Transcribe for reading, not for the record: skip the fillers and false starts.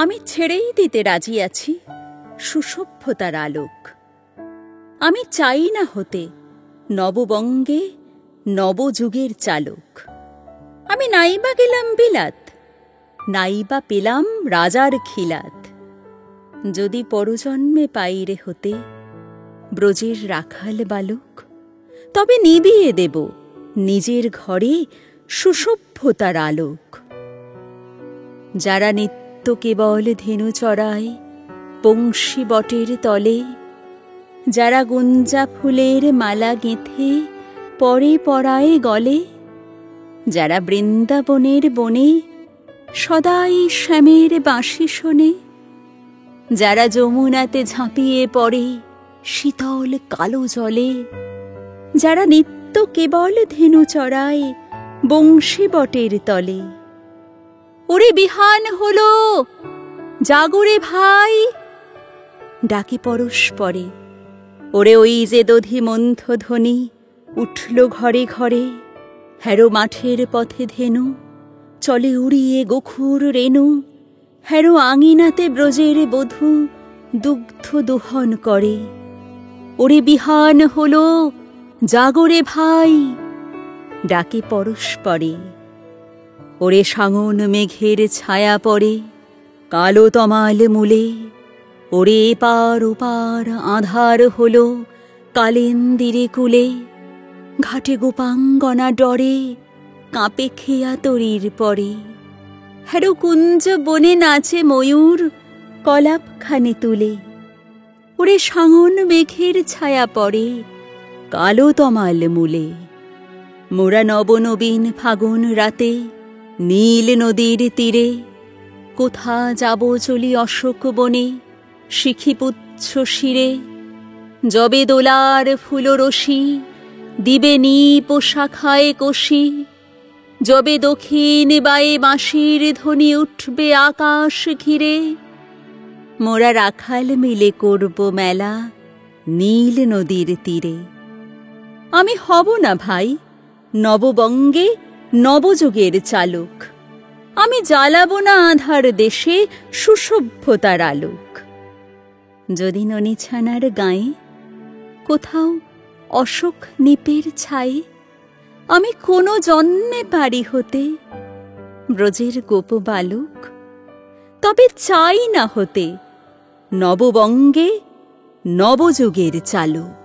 আমি ছেড়েই দিতে রাজি আছি সুসভ্যতার আলোক। আমি চাই না হতে নববঙ্গে নবযুগের চালক। আমি নাইবা গেলাম বিলাত, নাইবা পেলাম রাজার খিলাত। যদি পরজন্মে পাইরে হতে ব্রজের রাখাল বালক, তবে নিবিয়ে দেব নিজের ঘরে সুসভ্যতার আলোক। যারা নিত্য কেবল ধেনু চড়ায় বংশী বটের তলে, যারা গুঞ্জা ফুলের মালা গেঁথে পরে পরায় গলে, যারা বৃন্দাবনের বনে সদাই শ্যামের বাঁশি শোনে, যারা যমুনাতে ঝাঁপিয়ে পড়ে শীতল কালো জলে, যারা নিত্য কেবল ধেনু চড়ায় বংশী বটের তলে, ওরে বিহান হলো, জাগরে ভাই, ডাকে পরস্পরে। ওরে ওই যে দধি মন্থ ধ্বনি উঠল ঘরে ঘরে, হ্যারো মাঠের পথে ধেনু চলে উড়িয়ে গোখুর রেণু, হ্যারো আঙিনাতে ব্রজের বধূ দুগ্ধ দোহন করে। ওরে বিহান হলো, জাগরে ভাই, ডাকে পরস্পরে। ওরে সাঙন মেঘের ছায়া পড়ে কালো তমাল মূলে, ওরে এপার ওপার আঁধার হলো কালেন্দিরে কুলে, ঘাটে গোপাঙ্গনা ডরে কাঁপে খেয়া তরির পরে, হ্যারো কুঞ্জ বনে নাচে ময়ূর কলাপখানে তুলে। ওরে সাঙন মেঘের ছায়া পড়ে কালো তমাল মূলে, মোরা নবনবীন ফাগুন রাতে নীল নদীর তীরে, কোথা যাব চলি অশোক বনে শিখিপুচ্ছ শিরে। যবে দোলার ফুলরশি দিবে নিপ শাখায় কষি, যবে দক্ষিণ বায়ে বাঁশির ধ্বনি উঠবে আকাশ ঘিরে, মোরা রাখাল মিলে করব মেলা নীল নদীর তীরে। আমি হব না ভাই নববঙ্গে নবযুগের চালক, আমি জ্বালাব না আধার দেশে সুসভ্যতার আলোক। যদি ননিছানার গায়ে কোথাও অশোক নিপের ছায়ে আমি কোনো জন্মে পারি হতে ব্রজের গোপ বালক, তবে চাই না হতে নববঙ্গে নবযুগের চালক।